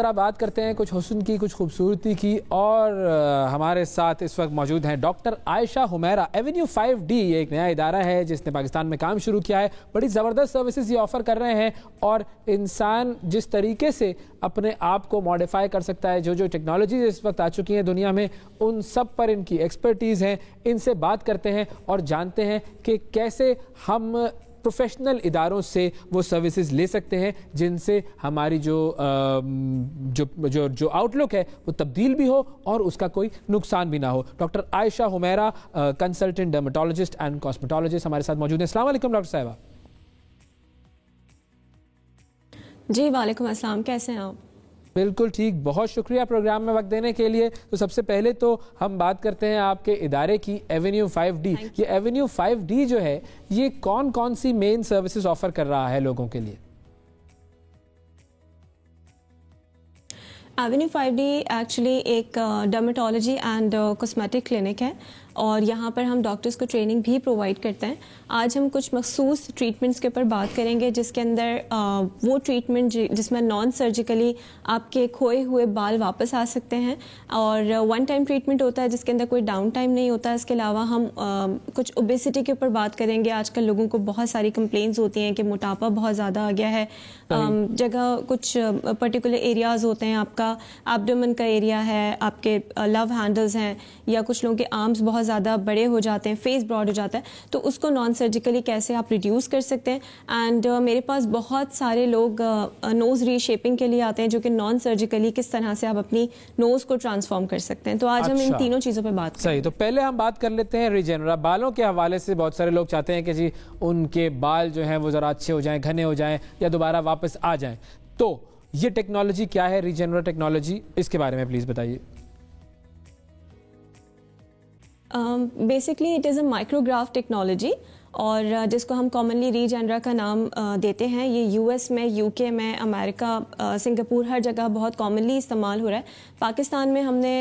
जरा बात करते हैं कुछ हुस्न की, कुछ खूबसूरती की, और हमारे साथ इस वक्त मौजूद हैं doctor Ayesha Humaira. Avenue 5D एक नया इदारा है जिसने पाकिस्तान में काम शुरू किया है। बड़ी ज़बरदस्त सर्विसेज ये ऑफ़र कर रहे हैं, और इंसान जिस तरीके से अपने आप को मॉडिफाई कर सकता है, जो टेक्नोलॉजी इस वक्त आ चुकी हैं दुनिया में, उन सब पर इनकी एक्सपर्टीज़ है। इनसे बात करते हैं और जानते हैं कि कैसे हम प्रोफेशनल इदारों से वो सर्विसेज ले सकते हैं जिनसे हमारी जो आउटलुक है वो तब्दील भी हो और उसका कोई नुकसान भी ना हो। Doctor Ayesha Humaira, consultant dermatologist and cosmetologist, हमारे साथ मौजूद हैं। अस्सलाम वालेकुम डॉक्टर साहिबा। जी वालेकुम अस्सलाम, कैसे हैं आप? बिल्कुल ठीक, बहुत शुक्रिया प्रोग्राम में वक्त देने के लिए। तो सबसे पहले तो हम बात करते हैं आपके इदारे की, एवेन्यू 5D। ये एवेन्यू 5D जो है ये कौन कौन सी मेन सर्विसेज ऑफर कर रहा है लोगों के लिए? एवेन्यू 5D एक्चुअली एक डर्मेटोलॉजी एंड कॉस्मेटिक क्लिनिक है, और यहाँ पर हम डॉक्टर्स को ट्रेनिंग भी प्रोवाइड करते हैं। आज हम कुछ मखसूस ट्रीटमेंट्स के ऊपर बात करेंगे, जिसके अंदर वो ट्रीटमेंट जिसमें नॉन सर्जिकली आपके खोए हुए बाल वापस आ सकते हैं, और वन टाइम ट्रीटमेंट होता है जिसके अंदर कोई डाउन टाइम नहीं होता। इसके अलावा हम कुछ ओबेसिटी के ऊपर बात करेंगे। आजकल लोगों को बहुत सारी कंप्लेंट्स होती हैं कि मोटापा बहुत ज़्यादा आ गया है। जगह कुछ पर्टिकुलर एरियाज़ होते हैं, आपका एब्डोमेन का एरिया है, आपके लव हैंडल्स हैं, या कुछ लोगों के आर्म्स बहुत ज़्यादा बड़े हो जाते हैं, फेस ब्रॉड हो जाता है, तो उसको नॉन सर्जिकली कैसे आप रिड्यूस कर सकते हैं। एंड मेरे पास बहुत सारे लोग नोज़ रीशेपिंग के लिए आते हैं, जो कि नॉन सर्जिकली किस तरह से आप अपनी नोज़ को ट्रांसफॉर्म कर सकते हैं। तो आज हम इन तीनों चीज़ों पर बात करेंगे। सही, तो पहले हम बात कर लेते हैं रीजेनरा। बालों के हवाले से बहुत सारे लोग चाहते हैं कि जी उनके बाल जो हैं वो ज़रा अच्छे हो जाएं, घने हो जाएं, या दोबारा वापस आ जाएं। तो ये टेक्नोलॉजी क्या है, रीजेनरा टेक्नोलॉजी, इसके बारे में प्लीज़ बताइए। Basically it is a micrograph technology, और जिसको हम कॉमनली रीजेनरा का नाम देते हैं। ये यूएस में, यूके में, अमेरिका, सिंगापुर, हर जगह बहुत कॉमनली इस्तेमाल हो रहा है। पाकिस्तान में हमने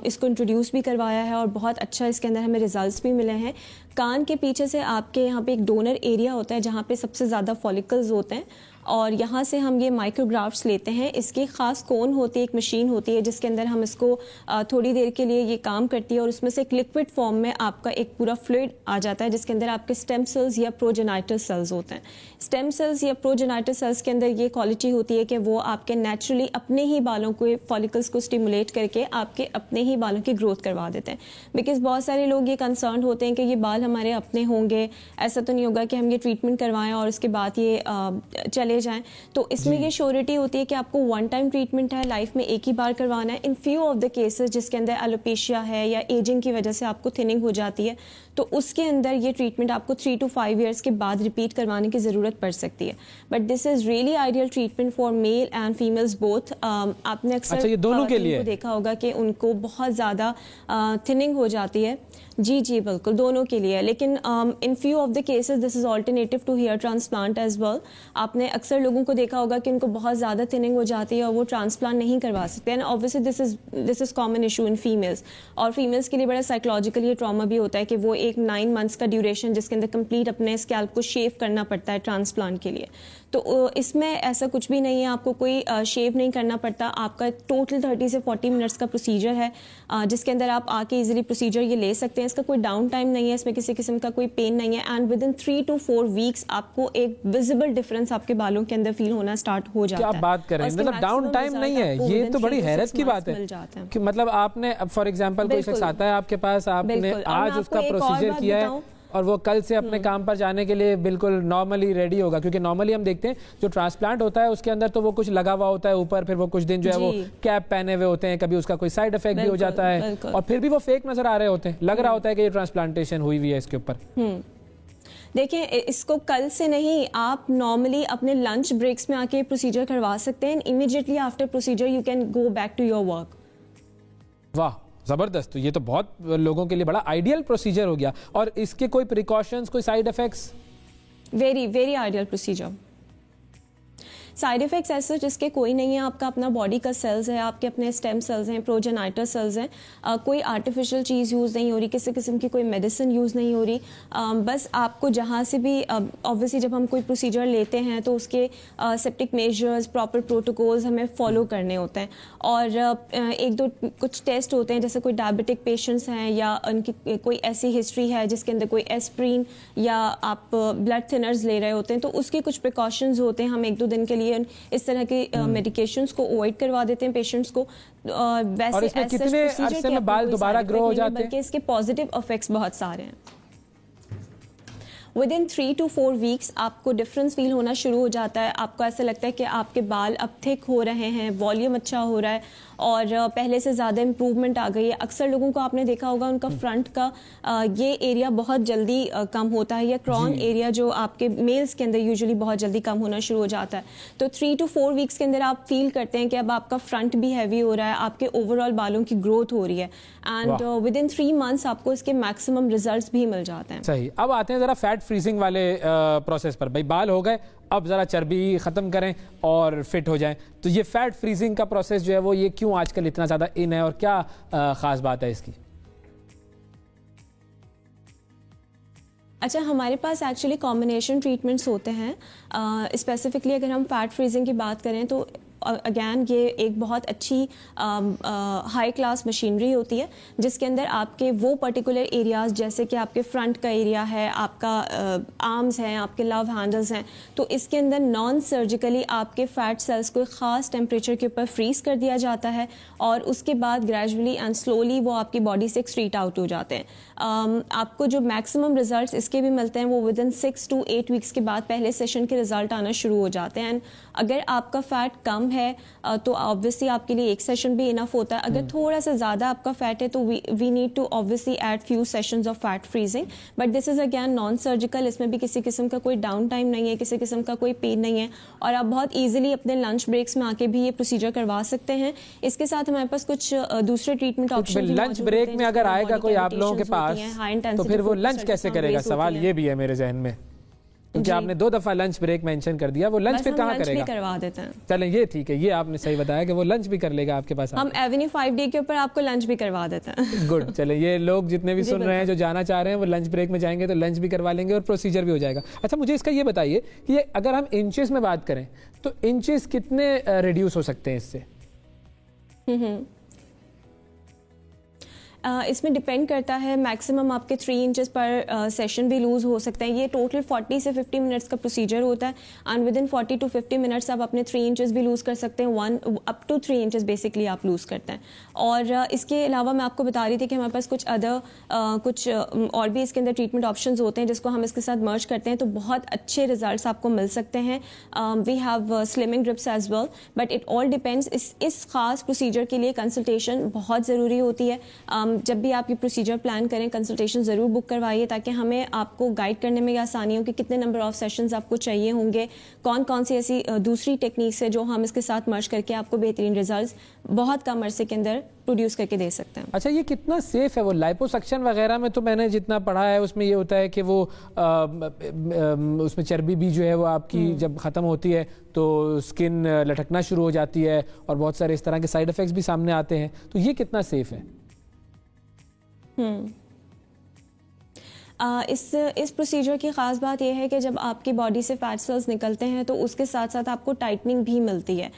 इसको इंट्रोड्यूस भी करवाया है, और बहुत अच्छा इसके अंदर हमें रिजल्ट्स भी मिले हैं। कान के पीछे से आपके यहाँ पे एक डोनर एरिया होता है जहाँ पे सबसे ज़्यादा फॉलिकल्स होते हैं, और यहाँ से हम ये माइक्रोग्राफ्स लेते हैं। इसकी ख़ास कोन होती है, एक मशीन होती है जिसके अंदर हम इसको थोड़ी देर के लिए ये काम करती है, और उसमें से एक लिक्विड फॉर्म में आपका एक पूरा फ्लूइड आ जाता है, जिसके अंदर आपके स्टेम सेल्स या प्रोजेनाइटल सेल्स होते हैं। स्टेम सेल्स या प्रोजेनाइटल सेल्स के अंदर ये क्वालिटी होती है कि वो आपके नेचुरली अपने ही बालों को, फॉलिकल्स को स्टिमुलेट करके आपके अपने ही बालों की ग्रोथ करवा देते हैं। बिकॉज बहुत सारे लोग ये कंसर्न होते हैं कि ये बाल हमारे अपने होंगे, ऐसा तो नहीं होगा कि हम ये ट्रीटमेंट करवाएं और उसके बाद ये चले जाएं। तो इसमें ये श्योरिटी होती है कि आपको वन टाइम ट्रीटमेंट है, लाइफ में एक ही बार करवाना है। इन फ्यू ऑफ द केसेस जिसके अंदर एलोपेशिया है या एजिंग की वजह से आपको थिनिंग हो जाती है, तो उसके अंदर ये ट्रीटमेंट आपको 3 to 5 ईयर्स के बाद रिपीट करवाने की ज़रूरत पड़ सकती है। But this is really ideal treatment for male and females both. आपने अक्सर ये दोनों के लिए देखा होगा कि उनको बहुत ज़्यादा थिनिंग हो जाती है। जी बिल्कुल, दोनों के लिए। लेकिन in few of the cases this is alternative to hair transplant as well. आपने अक्सर लोगों को देखा होगा कि उनको बहुत ज़्यादा थिनिंग हो जाती है और वो ट्रांसप्लांट नहीं करवा सकते। And obviously this is common issue in females. और फीमेल्स के लिए बड़ा साइकोलॉजिकल ये ट्रॉमा भी होता है कि वो एक 9 मंथ्स का ड्यूरेशन जिसके अंदर कंप्लीट अपने स्कैल्प को शेव करना पड़ता है ट्रांसप्लांट के लिए। तो इसमें ऐसा कुछ भी नहीं है, आपको कोई शेव नहीं करना पड़ता। आपका टोटल 30 से 40 मिनट्स का प्रोसीजर है, जिसके अंदर आप आके इजीली प्रोसीजर ये ले सकते हैं। इसका कोई डाउन टाइम नहीं है, इसमें किसी किस्म का कोई पेन नहीं है। And with in 3 to 4 weeks आपको एक विजिबल डिफरेंस आपके बालों के अंदर फील होना स्टार्ट हो जाता है। क्या बात कर रहे हैं, मतलब डाउन टाइम नहीं है। ये तो बड़ी हैरत की बात है कि मतलब आपने फॉर एग्जांपल कोई शख्स आता है आपके पास, आपने आज उसका प्रोसीजर किया है और वो कल से अपने काम पर जाने के लिए बिल्कुल नॉर्मली रेडी होगा। क्योंकि नॉर्मली हम देखते हैं जो ट्रांसप्लांट होता है उसके अंदर तो वो कुछ लगा हुआ होता है ऊपर, फिर वो कुछ दिन जो है वो कैप पहने हुए होते हैं, कभी उसका कोई साइड इफेक्ट भी हो जाता है, और फिर भी वो फेक नजर आ रहे होते हैं, लग रहा होता है कि ये ट्रांसप्लांटेशन हुई हुई है इसके ऊपर। देखिए, इसको कल से नहीं, आप नॉर्मली अपने लंच ब्रेक्स में आके प्रोसीजर करवा सकते हैं। Immediately after procedure you can go back to your work. वाह, जबरदस्त। तो ये तो बहुत लोगों के लिए बड़ा आइडियल प्रोसीजर हो गया। और इसके कोई प्रिकॉशंस, कोई side effects? Very very ideal procedure. Side effects ऐसे जिसके कोई नहीं है, आपका अपना बॉडी का सेल्स है, आपके अपने स्टेम सेल्स हैं, प्रोजेनाइटर सेल्स हैं, कोई आर्टिफिशियल चीज़ यूज़ नहीं हो रही, किसी किस्म की कोई मेडिसिन यूज़ नहीं हो रही, बस आपको जहाँ से भी ऑब्वियसली जब हम कोई प्रोसीजर लेते हैं तो उसके सेप्टिक मेजर्स, प्रॉपर प्रोटोकॉल्स हमें फॉलो करने होते हैं, और एक दो कुछ टेस्ट होते हैं, जैसे कोई डायबिटिक पेशेंट्स हैं या उनकी कोई ऐसी हिस्ट्री है जिसके अंदर कोई एस्प्रिन या आप ब्लड थिनर्स ले रहे होते हैं, तो उसके कुछ प्रिकॉशंस होते हैं। हम एक दो दिन के लिए इस तरह के मेडिकेशंस को अवॉइड करवा देते हैं पेशेंट्स को। वैसे और इसमें कितने अरसे में बाल दोबारा ग्रो हो जाते हैं? बल्कि इसके पॉजिटिव इफेक्ट्स बहुत सारे हैं। विद इन 3 to 4 वीक्स आपको डिफरेंस फील होना शुरू हो जाता है। आपको ऐसा लगता है कि आपके बाल अब थिक हो रहे हैं, वॉल्यूम अच्छा हो रहा है और पहले से ज़्यादा इम्प्रूवमेंट आ गई है। अक्सर लोगों को आपने देखा होगा उनका फ्रंट का ये एरिया बहुत जल्दी कम होता है, या क्रॉन एरिया जो आपके मेल्स के अंदर यूजुअली बहुत जल्दी कम होना शुरू हो जाता है। तो 3 to 4 वीक्स के अंदर आप फील करते हैं कि अब आपका फ्रंट भी हैवी हो रहा है, आपके ओवरऑल बालों की ग्रोथ हो रही है, एंड विद इन 3 मंथ्स आपको इसके मैक्सिमम रिजल्ट्स भी मिल जाते हैं। सही। अब आते हैं ज़रा फैट फ्रीजिंग वाले प्रोसेस पर। भाई बाल हो गए, अब ज़रा चर्बी ख़त्म करें और फिट हो जाएं, तो ये फैट फ्रीजिंग का प्रोसेस जो है वो ये क्यों आजकल इतना ज़्यादा इन है और क्या ख़ास बात है इसकी? अच्छा, हमारे पास एक्चुअली कॉम्बिनेशन ट्रीटमेंट्स होते हैं। स्पेसिफिकली अगर हम फैट फ्रीजिंग की बात करें तो अगैन ये एक बहुत अच्छी हाई क्लास मशीनरी होती है जिसके अंदर आपके वो पर्टिकुलर एरियाज़, जैसे कि आपके फ्रंट का एरिया है, आपका आर्म्स हैं, आपके लव हैंडल्स हैं, तो इसके अंदर नॉन सर्जिकली आपके फैट सेल्स को ख़ास टेम्परेचर के ऊपर फ्रीज़ कर दिया जाता है और उसके बाद ग्रेजुअली एंड स्लोली वो आपकी बॉडी से एक्सक्रीट आउट हो जाते हैं। आपको जो मैक्सिमम रिजल्ट्स इसके भी मिलते हैं वो विद इन 6 to 8 वीक्स के बाद पहले सेशन के रिजल्ट आना शुरू हो जाते हैं। एंड अगर आपका फैट कम है तो ऑब्वियसली आपके लिए एक सेशन भी इनफ होता है। अगर थोड़ा सा ज़्यादा आपका फैट है तो we need to obviously add few sessions of fat freezing, but this is again non surgical. इसमें भी किसी किस्म का कोई डाउन टाइम नहीं है, किसी किस्म का कोई पेन नहीं है और आप बहुत ईजिली अपने लंच ब्रेक्स में आके भी ये प्रोसीजर करवा सकते हैं। इसके साथ हमारे पास कुछ दूसरे ट्रीटमेंट ऑप्शन भी लंच ब्रेक में अगर आएगा कोई आप लोगों के पास तो फिर वो लंच कैसे करेगा? सवाल ये भी है मेरे जहन में, क्योंकि आपने 2 दफा लंच ब्रेक मेंशन कर दिया, वो लंच फिर कहाँ करेगा? करवा देते हैं। चलें, ये ठीक है, ये आपने सही बताया कि वो लंच भी कर लेगा आपके पास। हम एवेन्यू 5D के ऊपर आपको लंच भी करवा देते हैं। गुड। चलें, ये लोग जितने भी सुन रहे हैं जो जाना चाह रहे हैं वो लंच ब्रेक में जाएंगे तो लंच भी करवा लेंगे और प्रोसीजर भी हो जाएगा। अच्छा, मुझे इसका ये बताइए कि ये अगर हम इंचेस में बात करें तो इंचेस कितने रिड्यूस हो सकते हैं इससे? इसमें डिपेंड करता है। मैक्सिमम आपके 3 इंचेस पर सेशन भी लूज़ हो सकते हैं। ये टोटल 40 से 50 मिनट्स का प्रोसीजर होता है and with in 40 to 50 minutes आप अपने 3 इंचेस भी लूज़ कर सकते हैं। 1 up to 3 इंचेस बेसिकली आप लूज़ करते हैं। और इसके अलावा मैं आपको बता रही थी कि हमारे पास कुछ और भी इसके अंदर ट्रीटमेंट ऑप्शंस होते हैं जिसको हम इसके साथ मर्ज करते हैं तो बहुत अच्छे रिजल्ट्स आपको मिल सकते हैं। We have slimming drips as well, but it all depends. इस खास प्रोसीजर के लिए कंसल्टेशन बहुत ज़रूरी होती है। जब भी आप ये प्रोसीजर प्लान करें कंसल्टेशन ज़रूर बुक करवाइए ताकि हमें आपको गाइड करने में आसानी हो कि कितने नंबर ऑफ सेशंस आपको चाहिए होंगे, कौन कौन सी ऐसी दूसरी टेक्निक्स है जो हम इसके साथ मर्ज करके आपको बेहतरीन रिजल्ट्स बहुत कम अरसे के अंदर प्रोड्यूस करके दे सकते हैं। अच्छा, ये कितना सेफ है? वो लाइपोसक्शन वगैरह में तो मैंने जितना पढ़ा है उसमें ये होता है कि वो उसमें चर्बी भी जो है वो आपकी जब ख़त्म होती है तो स्किन लटकना शुरू हो जाती है और बहुत सारे इस तरह के साइड इफ़ेक्ट्स भी सामने आते हैं, तो ये कितना सेफ है? इस प्रोसीजर की ख़ास बात यह है कि जब आपकी बॉडी से फैट सेल्स निकलते हैं तो उसके साथ साथ आपको टाइटनिंग भी मिलती है।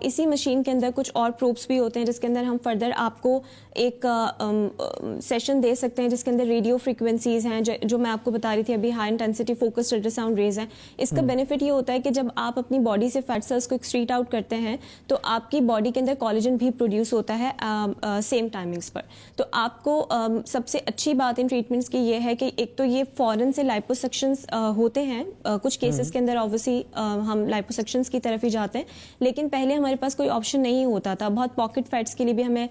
इसी मशीन के अंदर कुछ और प्रोब्स भी होते हैं जिसके अंदर हम फर्दर आपको एक सेशन दे सकते हैं जिसके अंदर रेडियो फ्रिक्वेंसीज हैं जो मैं आपको बता रही थी अभी, high intensity focused ultrasound rays हैं। इसका बेनिफिट ये होता है कि जब आप अपनी बॉडी से फैट सेल्स को एक्सक्रीट आउट करते हैं तो आपकी बॉडी के अंदर कोलेजन भी प्रोड्यूस होता है सेम टाइमिंग्स पर। तो आपको सबसे अच्छी बात इन ट्रीटमेंट्स की ये है कि एक तो ये फॉरन से लाइपोसक्शंस होते हैं, कुछ केसेस के अंदर ऑब्वियसली हम लाइपोसक्शंस की तरफ ही जाते हैं, लेकिन पहले हमारे पास कोई ऑप्शन नहीं होता था। बहुत पॉकेट फैट्स के लिए भी हमें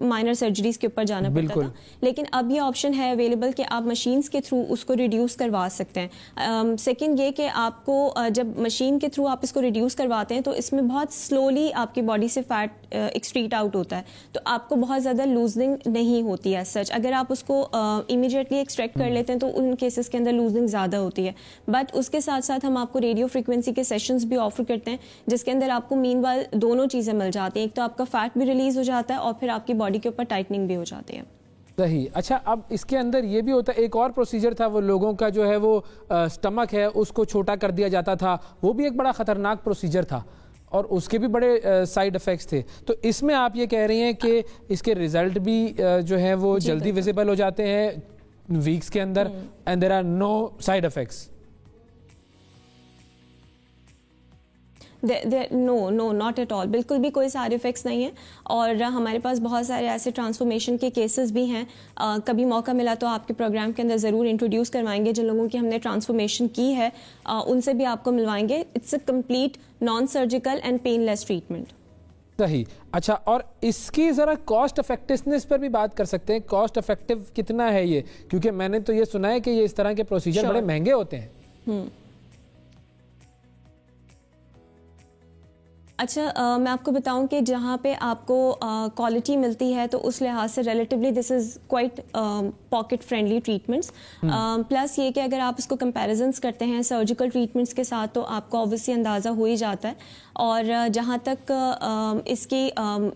माइनर सर्जरीज के ऊपर जाना पड़ता था, लेकिन अब ये ऑप्शन है अवेलेबल कि आप मशीन्स के थ्रू उसको रिड्यूस करवा सकते हैं। सेकेंड ये कि आपको जब मशीन के थ्रू आप इसको रिड्यूस करवाते हैं तो इसमें बहुत स्लोली आपकी बॉडी से फैट एक्सक्रीट आउट होता है, तो आपको बहुत ज़्यादा लूजनिंग नहीं होती है सच। अगर आप उसको इमीडिएटली एक्सट्रैक्ट कर लेते हैं तो उन केसेस के अंदर लूजिंग ज़्यादा होती है। बट उसके साथ साथ हम आपको रेडियो फ्रिक्वेंसी के सेशंस भी ऑफर करते हैं, जिसके अंदर आपको मीनवाइल दोनों चीज़ें मिल जाती हैं। एक तो आपका फैट भी रिलीज हो जाता है और फिर आपकी बॉडी के ऊपर टाइटनिंग भी हो जाती है। सही। अच्छा, अब इसके अंदर ये भी होता है, एक और प्रोसीजर था, वो लोगों का जो है वो स्टमक है उसको छोटा कर दिया जाता था, वो भी एक बड़ा ख़तरनाक प्रोसीजर था और उसके भी बड़े साइड इफ़ेक्ट्स थे। तो इसमें आप ये कह रही हैं कि इसके रिजल्ट भी जो है वो जल्दी विजिबल हो जाते हैं वीक्स के अंदर, and there are no side effects. No not at all, बिल्कुल भी कोई साइड इफ़ेक्ट्स नहीं है। और हमारे पास बहुत सारे ऐसे ट्रांसफॉर्मेशन के केसेस भी हैं। कभी मौका मिला तो आपके प्रोग्राम के अंदर ज़रूर इंट्रोड्यूस करवाएंगे जिन लोगों की हमने ट्रांसफॉर्मेशन की है, उनसे भी आपको मिलवाएंगे। It's a complete non surgical and painless treatment. सही। अच्छा, और इसकी ज़रा कॉस्ट इफेक्टिवनेस पर भी बात कर सकते हैं, कॉस्ट इफेक्टिव कितना है ये, क्योंकि मैंने तो ये सुना है कि ये इस तरह के प्रोसीजर बड़े महंगे होते हैं। अच्छा, मैं आपको बताऊं कि जहाँ पे आपको क्वालिटी मिलती है तो उस लिहाज से relatively this is quite pocket friendly treatments. Plus ये कि अगर आप इसको कंपैरिजन्स करते हैं सर्जिकल ट्रीटमेंट्स के साथ तो आपको ऑब्वियसली अंदाज़ा हो ही जाता है। और जहाँ तक इसकी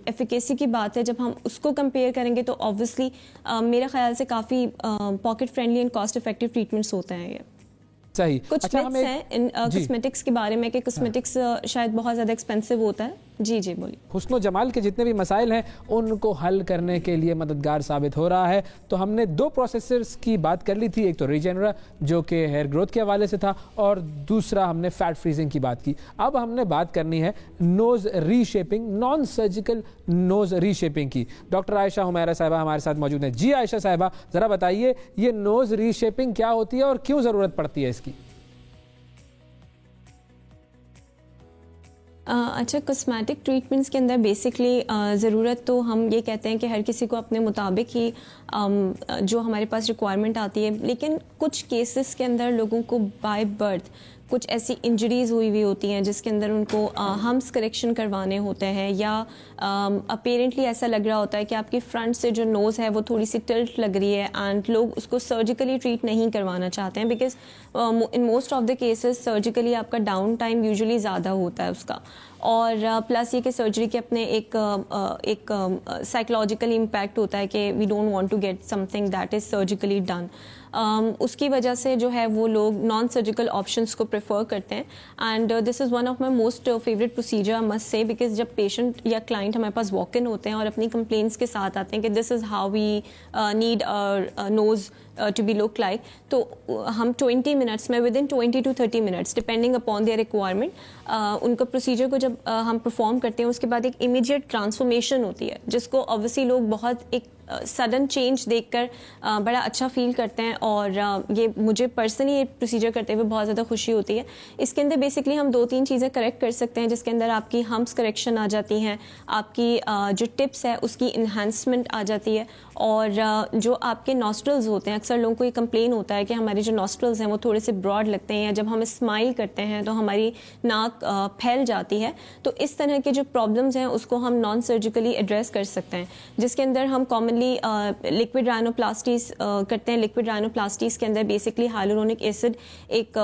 एफिकेसी की बात है, जब हम उसको कंपेयर करेंगे तो ऑब्वियसली मेरे ख्याल से काफ़ी pocket friendly and cost effective treatments होते हैं ये। सही। कुछ मिथ्स हैं इन कॉस्मेटिक्स के बारे में कि कॉस्मेटिक्स शायद बहुत ज़्यादा एक्सपेंसिव होता है। जी जी बोलिए। हुस्न जमाल के जितने भी मसाइल हैं उनको हल करने के लिए मददगार साबित हो रहा है। तो हमने दो प्रोसेसर्स की बात कर ली थी, एक तो रीजेनरा जो कि हेयर ग्रोथ के हवाले से था और दूसरा हमने फैट फ्रीजिंग की बात की। अब हमने बात करनी है nose reshaping, non surgical nose reshaping की। डॉक्टर आयशा हुमैरा साहिबा हमारे साथ मौजूद हैं। जी आयशा साहिबा, ज़रा बताइए ये नोज़ रीशेपिंग क्या होती है और क्यों ज़रूरत पड़ती है इसकी? अच्छा, कॉस्मेटिक ट्रीटमेंट्स के अंदर बेसिकली ज़रूरत तो हम ये कहते हैं कि हर किसी को अपने मुताबिक ही जो हमारे पास रिक्वायरमेंट आती है, लेकिन कुछ केसेस के अंदर लोगों को बाय बर्थ कुछ ऐसी इंजरीज हुई होती हैं जिसके अंदर उनको हम्स करेक्शन करवाने होते हैं, या अपेरेंटली ऐसा लग रहा होता है कि आपकी फ्रंट से जो नोज़ है वो थोड़ी सी टिल्ट लग रही है एंड लोग उसको सर्जिकली ट्रीट नहीं करवाना चाहते हैं because in most of the cases surgically आपका डाउन टाइम यूजुअली ज़्यादा होता है उसका। और प्लस ये कि सर्जरी के अपने एक साइकोलॉजिकल इम्पैक्ट होता है कि we don't want to get something that is surgically done. उसकी वजह से जो है वो लोग नॉन सर्जिकल ऑप्शंस को प्रेफर करते हैं। And this is one of my most favourite procedure I must say, because जब पेशेंट या क्लाइंट हमारे पास वॉक इन होते हैं और अपनी कंप्लेंट्स के साथ आते हैं कि this is how we need nose to be look like, तो हम 20 मिनट्स में, within 20 to 30 minutes depending upon their requirement, उनका प्रोसीजर को जब हम परफॉर्म करते हैं उसके बाद एक इमीडिएट ट्रांसफॉर्मेशन होती है जिसको ऑब्वियसली लोग बहुत एक सडन चेंज देखकर बड़ा अच्छा फील करते हैं। और ये मुझे पर्सनली ये प्रोसीजर करते हुए बहुत ज़्यादा खुशी होती है। इसके अंदर बेसिकली हम 2-3 चीज़ें करेक्ट कर सकते हैं, जिसके अंदर आपकी हम्स करेक्शन आ जाती हैं, आपकी जो टिप्स है उसकी इन्हांसमेंट आ जाती है, और जो आपके नॉस्ट्रल्स होते हैं, अक्सर लोगों को ये कंप्लेन होता है कि हमारे जो नॉस्ट्रल्स हैं वो थोड़े से ब्रॉड लगते हैं, या जब हम स्माइल करते हैं तो हमारी नाक फैल जाती है। तो इस तरह के जो प्रॉब्लम्स हैं उसको हम नॉन सर्जिकली एड्रेस कर सकते हैं, जिसके अंदर हम कॉमनली लिक्विड राइनोप्लास्टीज करते हैं। लिक्विड राइनोप्लास्टीज के अंदर बेसिकली हाइलुरोनिक एसिड एक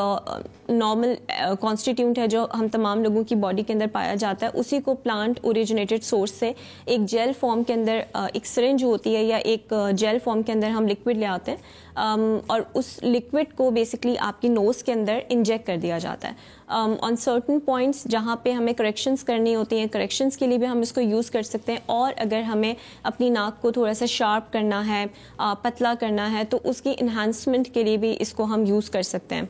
नॉर्मल कॉन्स्टिट्यूंट है जो हम तमाम लोगों की बॉडी के अंदर पाया जाता है। उसी को प्लांट ओरिजिनेटेड सोर्स से एक जेल फॉर्म के अंदर एक सिरिंज होती है या एक जेल फॉर्म के अंदर हम लिक्विड ले आते हैं, और उस लिक्विड को बेसिकली आपकी नोज़ के अंदर इंजेक्ट कर दिया जाता है ऑन सर्टन पॉइंट्स जहाँ पे हमें करेक्शंस करनी होती हैं। करेक्शंस के लिए भी हम इसको यूज़ कर सकते हैं, और अगर हमें अपनी नाक को थोड़ा सा शार्प करना है, पतला करना है, तो उसकी इन्हांसमेंट के लिए भी इसको हम यूज़ कर सकते हैं।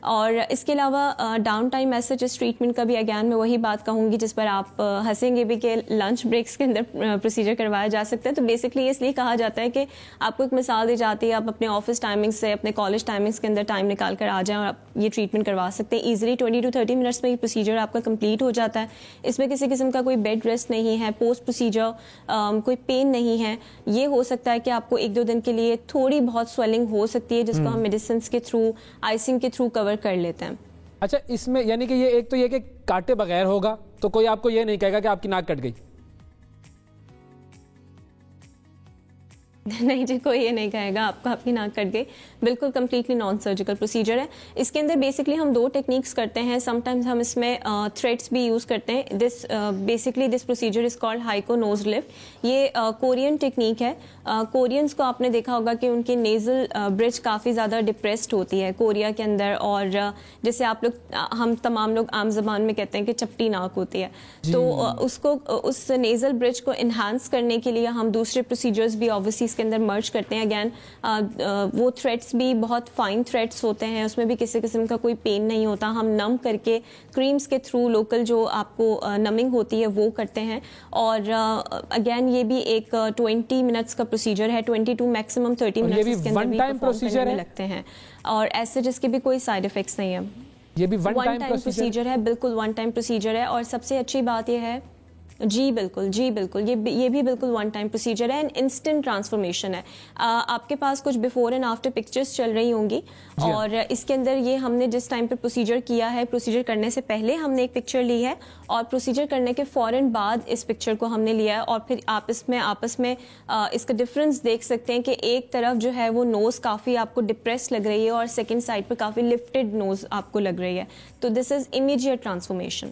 और इसके अलावा डाउन टाइम ऐसे जिस ट्रीटमेंट का भी अगैन मैं वही बात कहूँगी जिस पर आप हंसेंगे भी कि लंच ब्रेक्स के अंदर प्रोसीजर करवाया जा सकता है। तो बेसिकली इसलिए कहा जाता है कि आपको एक मिसाल दी जाती है, आप अपने ऑफिस टाइमिंग्स से, अपने कॉलेज टाइमिंग्स के अंदर टाइम निकाल कर आ जाएं और आप ये ट्रीटमेंट करवा सकते हैं। ईजिली 20 to 30 मिनट्स में ये प्रोसीजर आपका कंप्लीट हो जाता है। इसमें किसी किस्म का कोई बेड रेस्ट नहीं है, पोस्ट प्रोसीजर कोई पेन नहीं है। ये हो सकता है कि आपको 1-2 दिन के लिए थोड़ी बहुत स्वेलिंग हो सकती है, जिसको हम मेडिसिन के थ्रू, आइसिंग के थ्रू कवर कर लेते हैं। अच्छा, इसमें यानी कि ये एक तो ये कि काटे बगैर होगा, तो कोई आपको ये नहीं कहेगा कि आपकी नाक कट गई। नहीं जी, कोई ये नहीं कहेगा आपको आपकी नाक कट गई। बिल्कुल कंप्लीटली नॉन सर्जिकल प्रोसीजर है। इसके अंदर बेसिकली हम 2 टेक्निक्स करते हैं। समटाइम्स हम इसमें थ्रेड्स भी यूज़ करते हैं। This procedure is called hiko nose lift. ये कोरियन टेक्निक है। कोरियंस को आपने देखा होगा कि उनकी नेजल ब्रिज काफ़ी ज़्यादा डिप्रेस्ड होती है कोरिया के अंदर, और जैसे आप लोग हम तमाम लोग आम जबान में कहते हैं कि चपटी नाक होती है, तो उसको उस नेजल ब्रिज को इन्हांस करने के लिए हम दूसरे प्रोसीजर्स भी ऑब्वियसली इसके अंदर मर्ज करते हैं। अगैन वो थ्रेड्स भी बहुत फाइन थ्रेड्स होते हैं, उसमें भी किसी किस्म का कोई पेन नहीं होता। हम नम करके क्रीम्स के थ्रू लोकल जो आपको नमिंग होती है वो करते हैं। और अगैन ये भी एक 20 मिनट्स का प्रोसीजर है, 20 टू मैक्सिमम 30 मिनट्स इसके अंदर भी परफॉर्म करने में लगते हैं, और ऐसे जिसके भी कोई साइड इफेक्ट्स नहीं है। ये भी वन टाइम प्रोसीजर है, बिल्कुल वन टाइम प्रोसीजर है। और सबसे अच्छी बात यह है, जी बिल्कुल, ये भी बिल्कुल वन टाइम प्रोसीजर है एंड इंस्टेंट ट्रांसफॉर्मेशन है। आपके पास कुछ बिफोर एंड आफ्टर पिक्चर्स चल रही होंगी, और इसके अंदर ये हमने जिस टाइम पे प्रोसीजर किया है, प्रोसीजर करने से पहले हमने एक पिक्चर ली है, और प्रोसीजर करने के फौरन बाद इस पिक्चर को हमने लिया है, और फिर आप इसमें आपस में इसका डिफरेंस देख सकते हैं कि एक तरफ जो है वो नोज काफ़ी आपको डिप्रेस लग रही है और सेकेंड साइड पर काफ़ी लिफ्टेड नोज आपको लग रही है। तो दिस इज इमीडिएट ट्रांसफॉर्मेशन।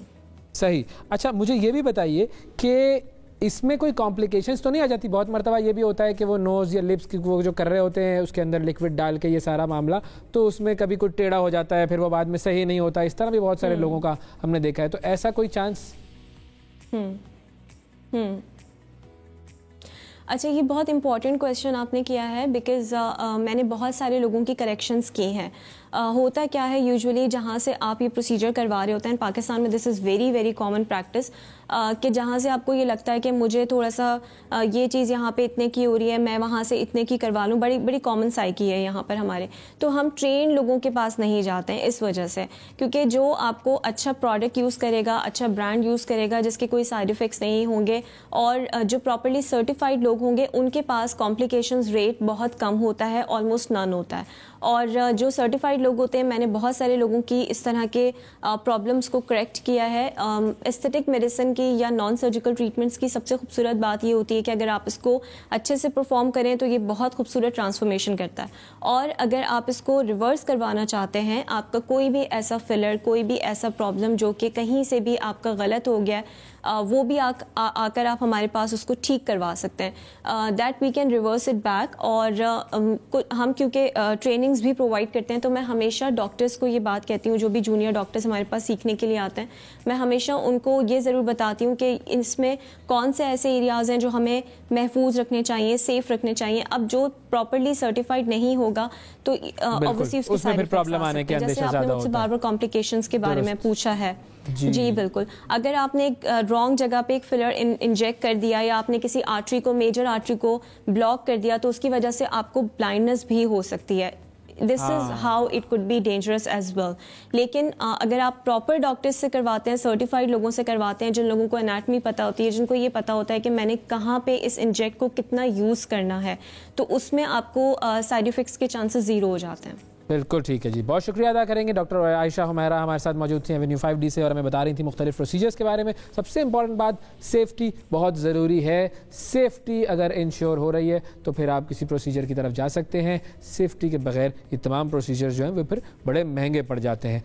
सही। अच्छा, मुझे ये भी बताइए कि इसमें कोई कॉम्प्लिकेशंस तो नहीं आ जाती? बहुत मरतबा ये भी होता है कि वो नोज़ या लिप्स की वो जो कर रहे होते हैं उसके अंदर लिक्विड डाल के ये सारा मामला, तो उसमें कभी कोई टेढ़ा हो जाता है, फिर वो बाद में सही नहीं होता। इस तरह भी बहुत सारे लोगों का हमने देखा है, तो ऐसा कोई चांस? अच्छा, ये बहुत इंपॉर्टेंट क्वेश्चन आपने किया है, बिकॉज मैंने बहुत सारे लोगों की करेक्शंस की हैं। होता क्या है, यूजुअली जहाँ से आप ये प्रोसीजर करवा रहे होते हैं पाकिस्तान में, this is very very common practice, कि जहाँ से आपको ये लगता है कि मुझे थोड़ा सा ये चीज़ यहाँ पे इतने की हो रही है, मैं वहाँ से इतने की करवा लूँ, बड़ी बड़ी कॉमन साइकी है यहाँ पर हमारे। तो हम ट्रेन लोगों के पास नहीं जाते हैं इस वजह से, क्योंकि जो आपको अच्छा प्रोडक्ट यूज़ करेगा, अच्छा ब्रांड यूज़ करेगा जिसके कोई साइड इफ़ेक्ट्स नहीं होंगे, और जो प्रॉपरली सर्टिफाइड लोग होंगे, उनके पास कॉम्प्लिकेशंस रेट बहुत कम होता है, ऑलमोस्ट नन होता है। और जो सर्टिफाइड लोग होते हैं, मैंने बहुत सारे लोगों की इस तरह के प्रॉब्लम्स को करेक्ट किया है। एस्थेटिक मेडिसिन की या नॉन सर्जिकल ट्रीटमेंट्स की सबसे खूबसूरत बात ये होती है कि अगर आप इसको अच्छे से परफॉर्म करें तो ये बहुत खूबसूरत ट्रांसफॉर्मेशन करता है। और अगर आप इसको रिवर्स करवाना चाहते हैं, आपका कोई भी ऐसा फिलर, कोई भी ऐसा प्रॉब्लम जो कि कहीं से भी आपका गलत हो गया है, वो भी आकर आप हमारे पास उसको ठीक करवा सकते हैं। That we can reverse it back. और हम क्योंकि ट्रेनिंग्स भी प्रोवाइड करते हैं, तो मैं हमेशा डॉक्टर्स को ये बात कहती हूँ, जो भी जूनियर डॉक्टर्स हमारे पास सीखने के लिए आते हैं, मैं हमेशा उनको ये ज़रूर बताती हूँ कि इसमें कौन से ऐसे एरियाज़ हैं जो हमें महफूज रखने चाहिए, सेफ रखने चाहिए। अब जो प्रॉपरली सर्टिफाइड नहीं होगा तो ऑब्वियसली उसके साइड इफेक्ट्स आ सकते हैं। जैसे आपने मुझसे बार बार कॉम्प्लिकेशंस के बारे में पूछा है, जी बिल्कुल। अगर आपने एक रॉन्ग जगह पे एक फिलर इंजेक्ट कर दिया, या आपने किसी आर्टरी को, मेजर आर्टरी को ब्लॉक कर दिया, तो उसकी वजह से आपको ब्लाइंडनेस भी हो सकती है। This is how it could be dangerous as well. लेकिन अगर आप प्रॉपर डॉक्टर्स से करवाते हैं, सर्टिफाइड लोगों से करवाते हैं, जिन लोगों को एनाटमी पता होती है, जिनको ये पता होता है कि मैंने कहाँ पे इस इंजेक्ट को कितना यूज़ करना है, तो उसमें आपको साइड इफेक्ट्स के चांसेस ज़ीरो हो जाते हैं। बिल्कुल ठीक है जी, बहुत शुक्रिया अदा करेंगे। डॉक्टर आयशा हुमैरा हमारे साथ मौजूद थी एवेन्यू 5D से, और हमें बता रही थी मुख्तलिफ प्रोसीजर्स के बारे में। सबसे इंपॉर्टेंट बात, सेफ्टी बहुत ज़रूरी है। सेफ्टी अगर इंश्योर हो रही है तो फिर आप किसी प्रोसीजर की तरफ जा सकते हैं। सेफ्टी के बगैर ये तमाम प्रोसीजर जो हैं वो फिर बड़े महंगे पड़ जाते हैं।